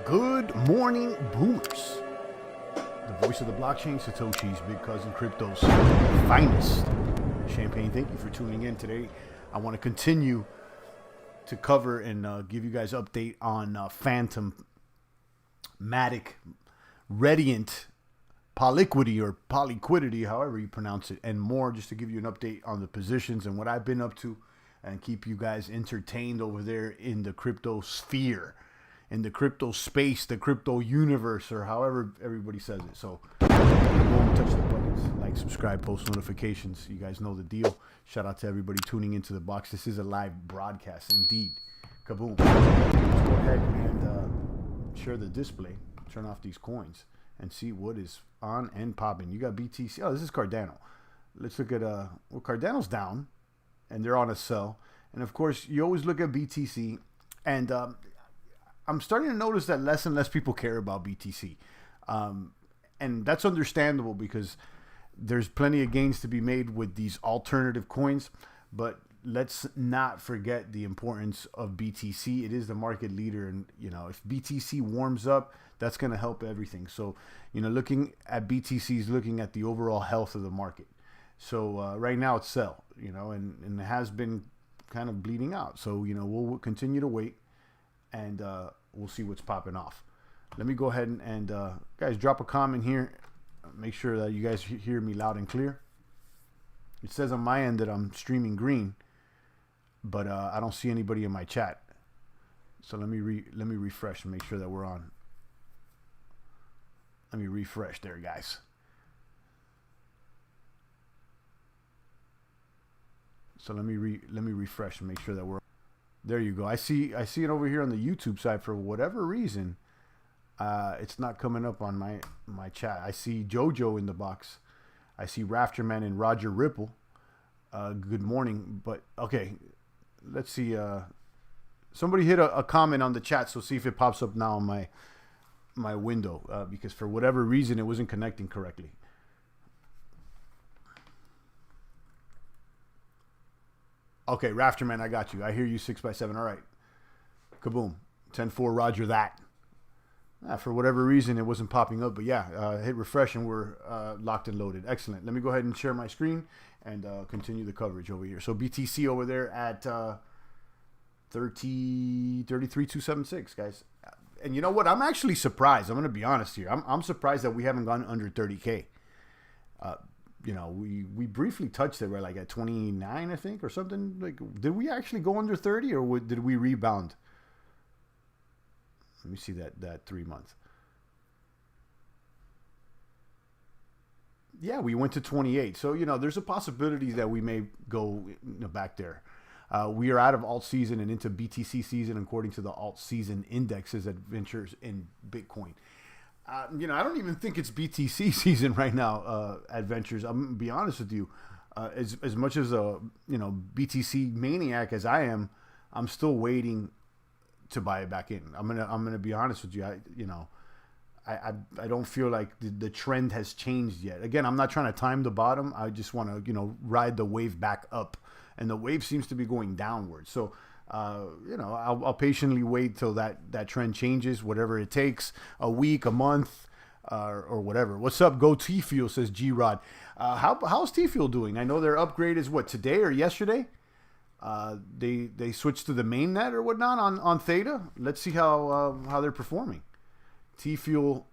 Good morning, boomers. The voice of the blockchain, Satoshi's big cousin, crypto's finest. Champagne, thank you for tuning in today. I want to continue to cover and give you guys update on FANTOM, MATIC, REDIANT, POLYQUITY or POLYQUITY, however you pronounce it, and more, just to give you an update on the positions and what I've been up to and keep you guys entertained over there in the crypto sphere, in the crypto space, the crypto universe, or however everybody says it. So go and touch the buttons, like, subscribe, post notifications. You guys know the deal. Shout out to everybody tuning into the box. This is a live broadcast indeed. Kaboom. Let's go ahead and share the display, turn off these coins, and see what is on and popping. You got BTC. Oh, this is Cardano. Let's look at well, Cardano's down and they're on a sell. And of course, you always look at BTC, and I'm starting to notice that less and less people care about BTC. And that's understandable because there's plenty of gains to be made with these alternative coins. But let's not forget the importance of BTC. It is the market leader. And, you know, if BTC warms up, that's going to help everything. So, you know, looking at BTC is looking at the overall health of the market. So right now it's sell, you know, and it has been kind of bleeding out. So, you know, we'll continue to wait, and we'll see what's popping off. Let me go ahead and guys, drop a comment here. Make sure that you guys hear me loud and clear. It says on my end that I'm streaming green, but I don't see anybody in my chat. So let me refresh and make sure that we're on. Let me refresh there, guys. So let me refresh and make sure that we're. There you go. I see it over here on the YouTube side. For whatever reason, it's not coming up on my chat. I see Jojo in the box. I see Rafterman and Roger Ripple. Good morning. But okay, let's see. Somebody hit a comment on the chat, so see if it pops up now on my window, because for whatever reason it wasn't connecting correctly. Okay, Rafterman, I got you. I hear you 6x7. All right. Kaboom. 10-4, Roger that. For whatever reason, it wasn't popping up. But yeah, hit refresh and we're locked and loaded. Excellent. Let me go ahead and share my screen and continue the coverage over here. So BTC over there at 33,276, guys. And you know what? I'm actually surprised. I'm going to be honest here. I'm surprised that we haven't gone under 30K. You know, we briefly touched it, right, like at 29, I think, or something. Like, did we actually go under 30, or did we rebound? Let me see that 3 month. Yeah, we went to 28. So, you know, there's a possibility that we may go, you know, back there. We are out of alt season and into BTC season, according to the alt season indexes at Ventures in Bitcoin. You know, I don't even think it's BTC season right now, Adventures. I'm gonna be honest with you. As much as a, you know, BTC maniac as I am, I'm still waiting to buy it back in. I'm gonna be honest with you. I don't feel like the trend has changed yet. Again, I'm not trying to time the bottom. I just want to, you know, ride the wave back up, and the wave seems to be going downward. So. You know, I'll patiently wait till that trend changes, whatever it takes, a week, a month, or whatever. What's up, Go T-Fuel, says G-Rod. How's T-Fuel doing? I know their upgrade is what, today or yesterday? They switched to the main net or whatnot on Theta. Let's see how they're performing. T-Fuel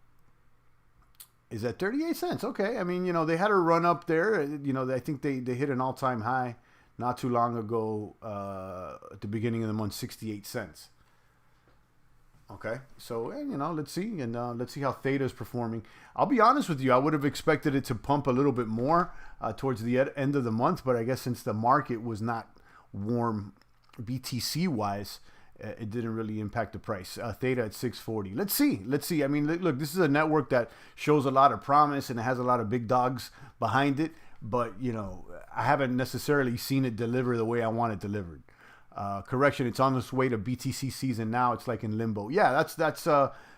is at 38 cents. Okay, I mean, you know, they had a run up there. You know, I think they hit an all-time high not too long ago, at the beginning of the month, 68 cents. Okay, so, you know, let's see. And let's see how Theta is performing. I'll be honest with you. I would have expected it to pump a little bit more towards the end of the month. But I guess since the market was not warm BTC-wise, it didn't really impact the price. Theta at 640. Let's see. I mean, look, this is a network that shows a lot of promise and it has a lot of big dogs behind it. But, you know, I haven't necessarily seen it deliver the way I want it delivered. Correction, it's on its way to BTC season now. It's like in limbo. Yeah, that's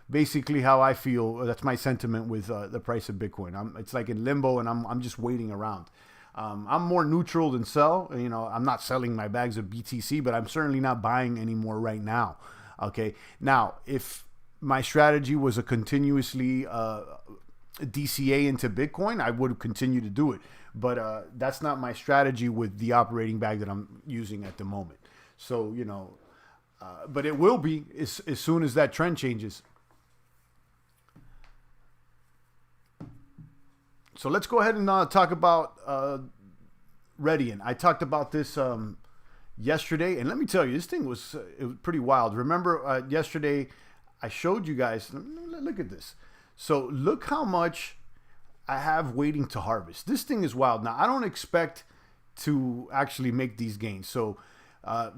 basically how I feel. That's my sentiment with the price of Bitcoin. It's like in limbo, and I'm just waiting around. I'm more neutral than sell. You know, I'm not selling my bags of BTC, but I'm certainly not buying any more right now. Okay. Now, if my strategy was a continuously DCA into Bitcoin, I would continue to do it. But that's not my strategy with the operating bag that I'm using at the moment. So, you know, but it will be as soon as that trend changes. So let's go ahead and talk about REDIANT. I talked about this yesterday, and let me tell you, this thing was, it was pretty wild. Remember yesterday I showed you guys, look at this. So look how much I have waiting to harvest. This thing is wild. Now, I don't expect to actually make these gains. So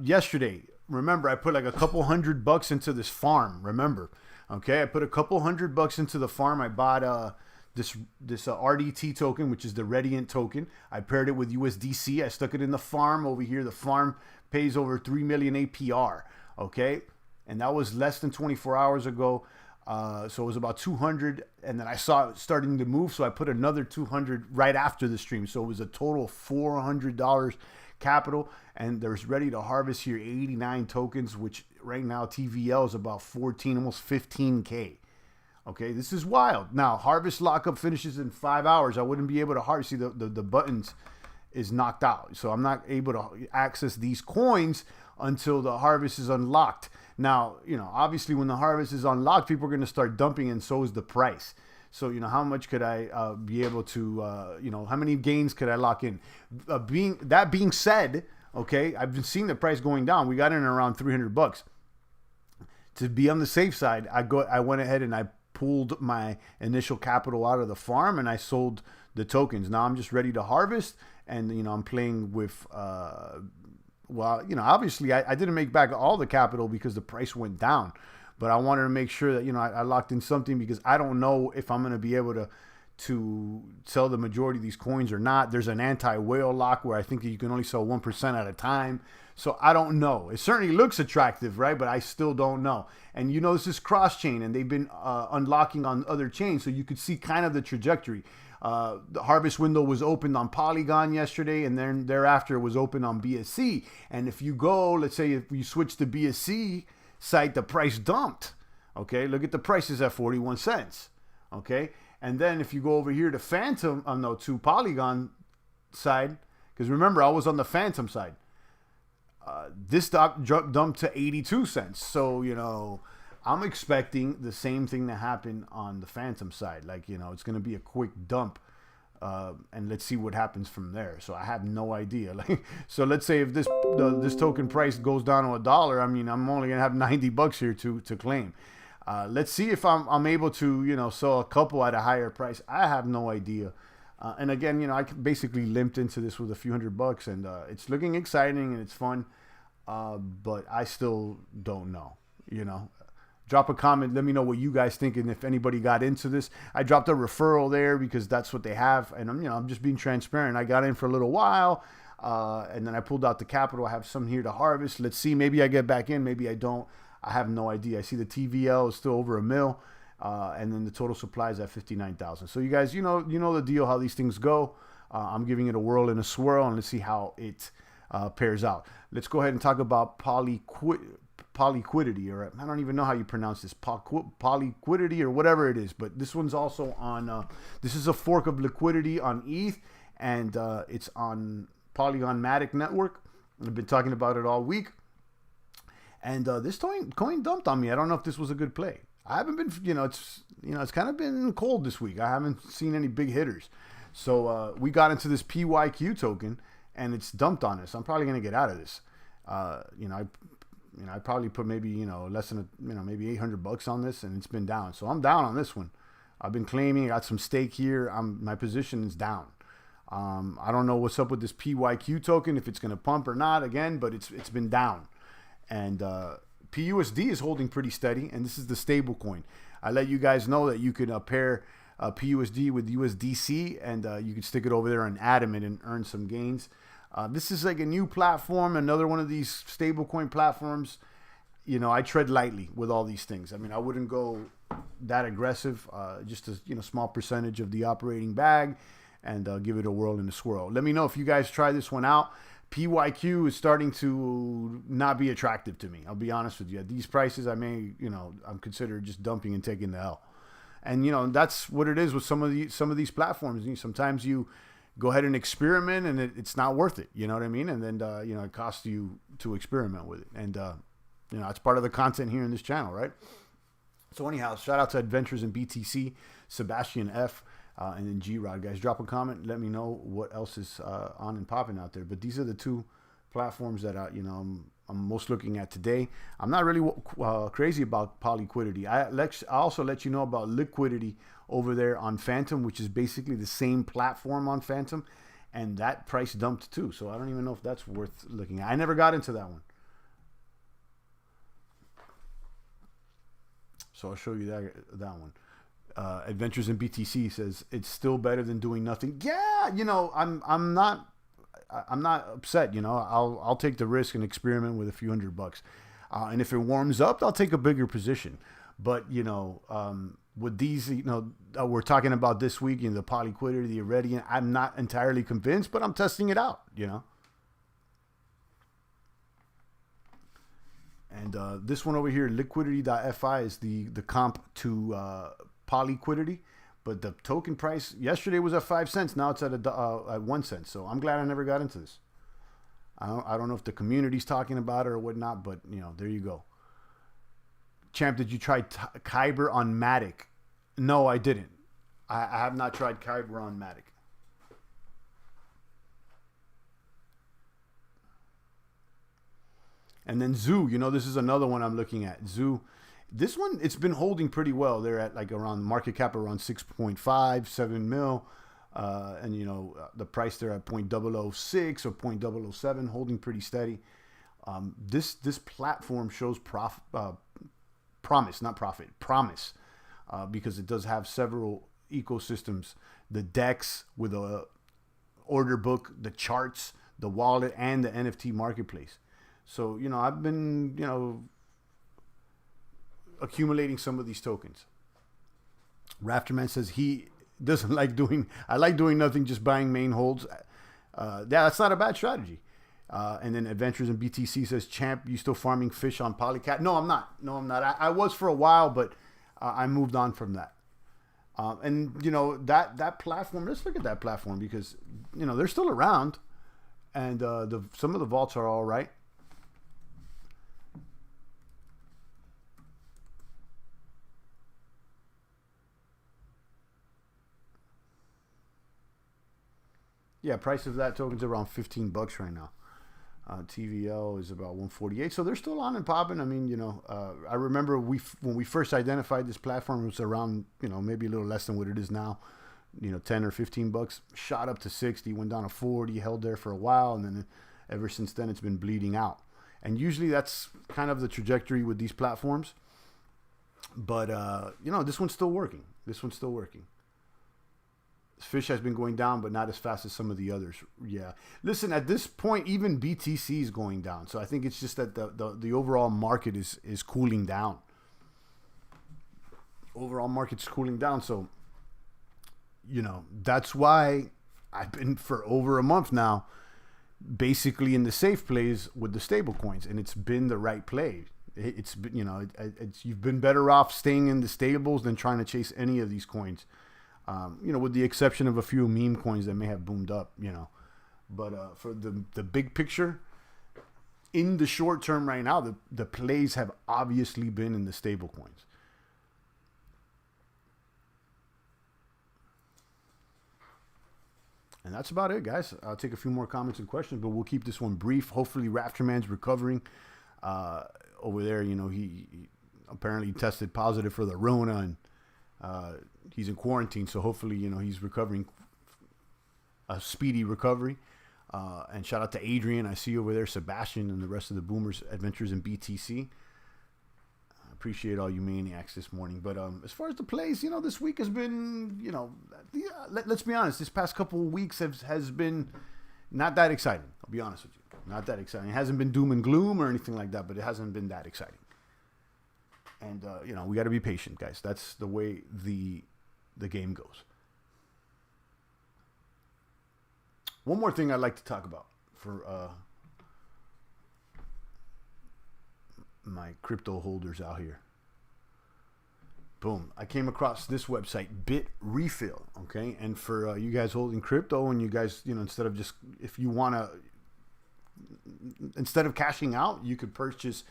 yesterday, remember, I put like a couple $100 into this farm, remember? Okay, I put a couple $100 into the farm. I bought this RDT token, which is the REDIANT token. I paired it with USDC. I stuck it in the farm over here. The farm pays over 3 million APR, okay? And that was less than 24 hours ago. So it was about 200, and then I saw it starting to move, so I put another 200 right after the stream. So it was a total of $400 capital, and there's ready to harvest here 89 tokens, which right now TVL is about 14, almost 15K. Okay, this is wild. Now, harvest lockup finishes in 5 hours. I wouldn't be able to harvest. See, the buttons is knocked out. So I'm not able to access these coins until the harvest is unlocked. Now, you know, obviously when the harvest is unlocked, people are going to start dumping, and so is the price. So, you know, how much could I be able to, you know, how many gains could I lock in? That being said, okay, I've been seeing the price going down. We got in around $300. To be on the safe side, I went ahead and I pulled my initial capital out of the farm, and I sold the tokens. Now I'm just ready to harvest, and you know, I'm playing with well, you know, obviously I didn't make back all the capital because the price went down, but I wanted to make sure that, you know, I locked in something, because I don't know if I'm going to be able to sell the majority of these coins or not. There's an anti-whale lock where I think that you can only sell 1% at a time. So I don't know. It certainly looks attractive, right? But I still don't know. And you know, this is cross-chain, and they've been unlocking on other chains, so you could see kind of the trajectory. The harvest window was opened on Polygon yesterday, and then thereafter it was open on BSC. And if you go, let's say if you switch to BSC site, the price dumped. Okay, look at the prices at 41 cents. Okay, and then if you go over here to Phantom, to Polygon side, because remember I was on the Phantom side. This stock dumped to 82 cents. So, you know, I'm expecting the same thing to happen on the Phantom side. Like, you know, it's going to be a quick dump, and let's see what happens from there. So I have no idea. Like, so let's say if this token price goes down to $1, I mean, I'm only going to have $90 here to claim. Let's see if I'm able to, you know, sell a couple at a higher price. I have no idea. And again, you know, I basically limped into this with a few $100, and it's looking exciting and it's fun, but I still don't know. You know, drop a comment. Let me know what you guys think, and if anybody got into this. I dropped a referral there because that's what they have, and I'm just being transparent. I got in for a little while, and then I pulled out the capital. I have some here to harvest. Let's see. Maybe I get back in. Maybe I don't. I have no idea. I see the TVL is still over $1 million. And then the total supply is at 59,000. So you guys, you know the deal, how these things go. I'm giving it a whirl and a swirl, and let's see how it pairs out. Let's go ahead and talk about POLYQUITY, or I don't even know how you pronounce this, POLYQUITY or whatever it is. But this one's also on, this is a fork of liquidity on ETH, and it's on Polygon MATIC network. I've been talking about it all week. And this coin dumped on me. I don't know if this was a good play. I haven't been, it's kind of been cold this week. I haven't seen any big hitters. So we got into this PYQ token, and it's dumped on us. I'm probably going to get out of this. I probably put maybe, less than, maybe $800 on this, and it's been down. So I'm down on this one. I've been claiming, I got some stake here. My position is down. I don't know what's up with this PYQ token, if it's going to pump or not again, but it's been down. And PUSD is holding pretty steady, and this is the stable coin. I let you guys know that you can pair PUSD with USDC, and you can stick it over there and Atom it and earn some gains. This is like a new platform, another one of these stable coin platforms. I tread lightly with all these things. I mean, I wouldn't go that aggressive, just a small percentage of the operating bag, and give it a whirl and a swirl. Let me know if you guys try this one out. PYQ is starting to not be attractive to me. I'll be honest with you. At these prices, I'm considered just dumping and taking the L. And that's what it is with some of these platforms. Sometimes you go ahead and experiment, and it's not worth it. You know what I mean? And then it costs you to experiment with it. And it's part of the content here in this channel, right? So anyhow, shout out to Adventures in BTC, Sebastian F. And then G-Rod, guys, drop a comment. Let me know what else is on and popping out there. But these are the two platforms that I'm most looking at today. I'm not really crazy about POLYQUITY. I also let you know about liquidity over there on Phantom, which is basically the same platform on Phantom, and that price dumped too. So I don't even know if that's worth looking at. I never got into that one. So I'll show you that one. Adventures in BTC says it's still better than doing nothing. Yeah, I'm not upset. I'll take the risk and experiment with a few $100, and if it warms up, I'll take a bigger position. But with these, we're talking about this week, the POLYQUITY, the REDIANT, I'm not entirely convinced, but I'm testing it out. And this one over here, liquidity.fi, is the comp to POLYQUITY, but the token price yesterday was at 5 cents. Now it's at 1 cent. So I'm glad I never got into this. I don't know if the community's talking about it or whatnot, but there you go. Champ, did you try Kyber on MATIC? No, I didn't. I have not tried Kyber on MATIC. And then Zoo, this is another one I'm looking at. Zoo. This one, it's been holding pretty well. They're at like around market cap around 6.5, 7 mil. And, the price there at 0.006 or 0.007, holding pretty steady. This platform shows promise, not profit, promise, because it does have several ecosystems. The DEX with a order book, the charts, the wallet, and the NFT marketplace. So, I've been, accumulating some of these tokens. Rafterman says he doesn't like doing, I like doing nothing, just buying main holds. That's not a bad strategy. And then Adventures in BTC says, Champ, you still farming fish on Polycat? No, I'm not. I was for a while, but I moved on from that. And that platform, let's look at that platform, because they're still around, and some of the vaults are all right. Yeah, price of that token's around $15 right now. TVL is about 148, so they're still on and popping. I mean, I remember when we first identified this platform, it was around, maybe a little less than what it is now, 10 or $15. Shot up to 60, went down to 40, held there for a while, and then ever since then it's been bleeding out. And usually that's kind of the trajectory with these platforms. But this one's still working. Fish has been going down, but not as fast as some of the others. Yeah. Listen, at this point, even BTC is going down. So I think it's just that the overall market is cooling down. Overall market's cooling down. So, that's why I've been for over a month now, basically in the safe plays with the stable coins. And it's been the right play. It's been, you've been better off staying in the stables than trying to chase any of these coins. With the exception of a few meme coins that may have boomed up, but for the big picture, in the short term right now, the plays have obviously been in the stable coins. And that's about it, guys. I'll take a few more comments and questions, but we'll keep this one brief. Hopefully Rafterman's recovering over there. He apparently tested positive for the Rona, and he's in quarantine, so hopefully, he's recovering a speedy recovery. And shout out to Adrian. I see you over there, Sebastian, and the rest of the Boomers Adventures in BTC. I appreciate all you maniacs this morning. But as far as the plays, this week has been, let's be honest, this past couple of weeks has been not that exciting. I'll be honest with you. Not that exciting. It hasn't been doom and gloom or anything like that, but it hasn't been that exciting. And, we got to be patient, guys. That's the way the game goes. One more thing I'd like to talk about. my crypto holders out here. Boom. I came across this website, Bit Refill. Okay. And for you guys holding crypto, and you guys, instead of just, if you want to, instead of cashing out, you could purchase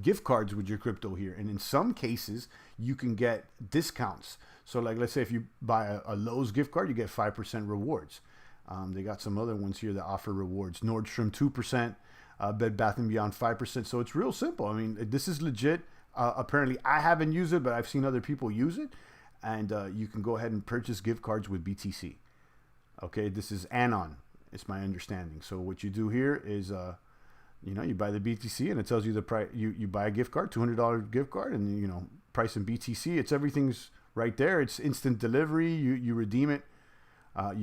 gift cards with your crypto here. And in some cases, you can get discounts. So like, let's say if you buy a Lowe's gift card, you get 5% rewards. They got some other ones here that offer rewards. Nordstrom 2%, Bed Bath & Beyond 5%. So it's real simple. I mean, this is legit. Apparently, I haven't used it, but I've seen other people use it. And you can go ahead and purchase gift cards with BTC. Okay, this is Anon. It's my understanding. So what you do here is, you buy the BTC and it tells you the price. You buy a gift card, $200 gift card, and price in BTC. It's everything's right there. It's instant delivery. You redeem it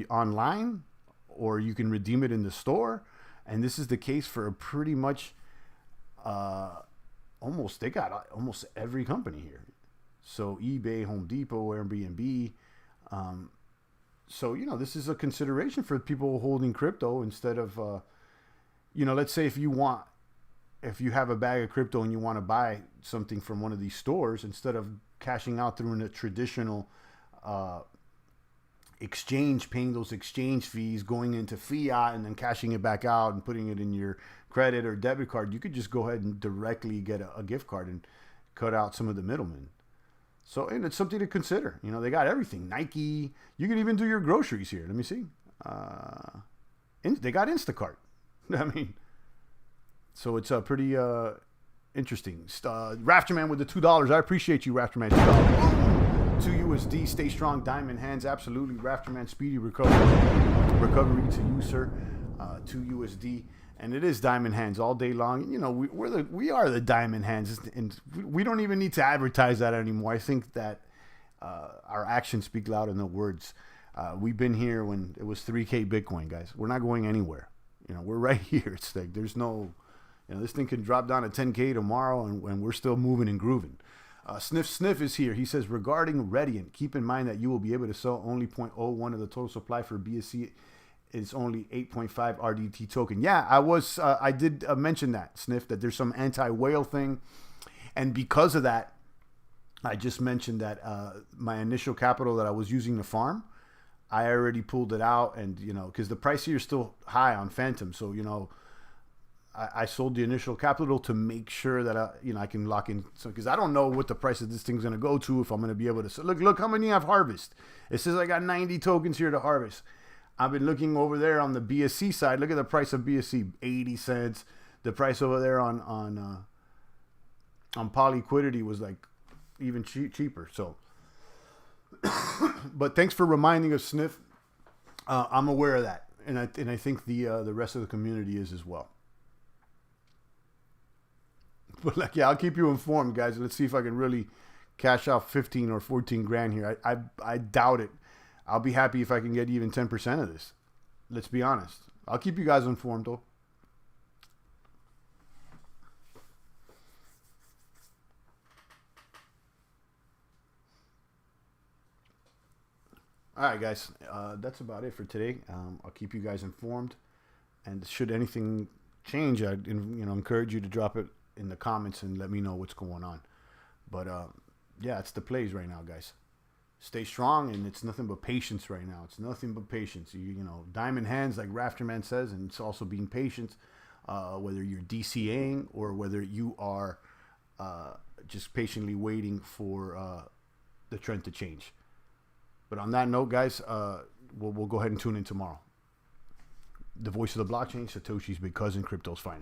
online, or you can redeem it in the store. And this is the case for pretty much they got almost every company here. So eBay, Home Depot, Airbnb. So, this is a consideration for people holding crypto instead of, let's say if you have a bag of crypto and you want to buy something from one of these stores, instead of cashing out through a traditional exchange, paying those exchange fees, going into fiat and then cashing it back out and putting it in your credit or debit card, you could just go ahead and directly get a gift card and cut out some of the middlemen. So, and it's something to consider. They got everything. Nike. You can even do your groceries here. Let me see. They got Instacart. I mean, so it's pretty interesting. Rafterman with the $2. I appreciate you, Rafterman. $2 USD. Stay strong. Diamond hands. Absolutely. Rafterman. Speedy recovery. Recovery to you, sir. 2 USD. And it is diamond hands all day long. We are the diamond hands, and we don't even need to advertise that anymore. I think that our actions speak louder than words. We've been here when it was 3K Bitcoin, guys. We're not going anywhere. We're right here. It's like there's no, this thing can drop down to 10K tomorrow, and we're still moving and grooving. Sniff is here. He says, regarding Rediant, keep in mind that you will be able to sell only 0.01 of the total supply for BSC. It's only 8.5 RDT token. Yeah, I did mention that, Sniff, that there's some anti-whale thing. And because of that, I just mentioned that my initial capital that I was using to farm, I already pulled it out. And, because the price here is still high on Phantom. So, I sold the initial capital to make sure that I can lock in. So, because I don't know what the price of this thing's going to go to, if I'm going to be able to. So look how many I've harvested. It says I got 90 tokens here to harvest. I've been looking over there on the BSC side. Look at the price of BSC, 80 cents. The price over there on POLYQUITY was like even cheaper. So, but thanks for reminding us, Sniff. I'm aware of that, and I think the rest of the community is as well. But I'll keep you informed, guys. Let's see if I can really cash out 15 or 14 grand here. I doubt it. I'll be happy if I can get even 10% of this. Let's be honest. I'll keep you guys informed, though. All right, guys. That's about it for today. I'll keep you guys informed. And should anything change, I'd encourage you to drop it in the comments and let me know what's going on. But, yeah, it's the plays right now, guys. Stay strong, and it's nothing but patience right now. It's nothing but patience. Diamond hands, like Rafterman says, and it's also being patient, whether you're DCAing or whether you are just patiently waiting for the trend to change. But on that note, guys, we'll go ahead and tune in tomorrow. The voice of the blockchain, Satoshi's big cousin, crypto's finest.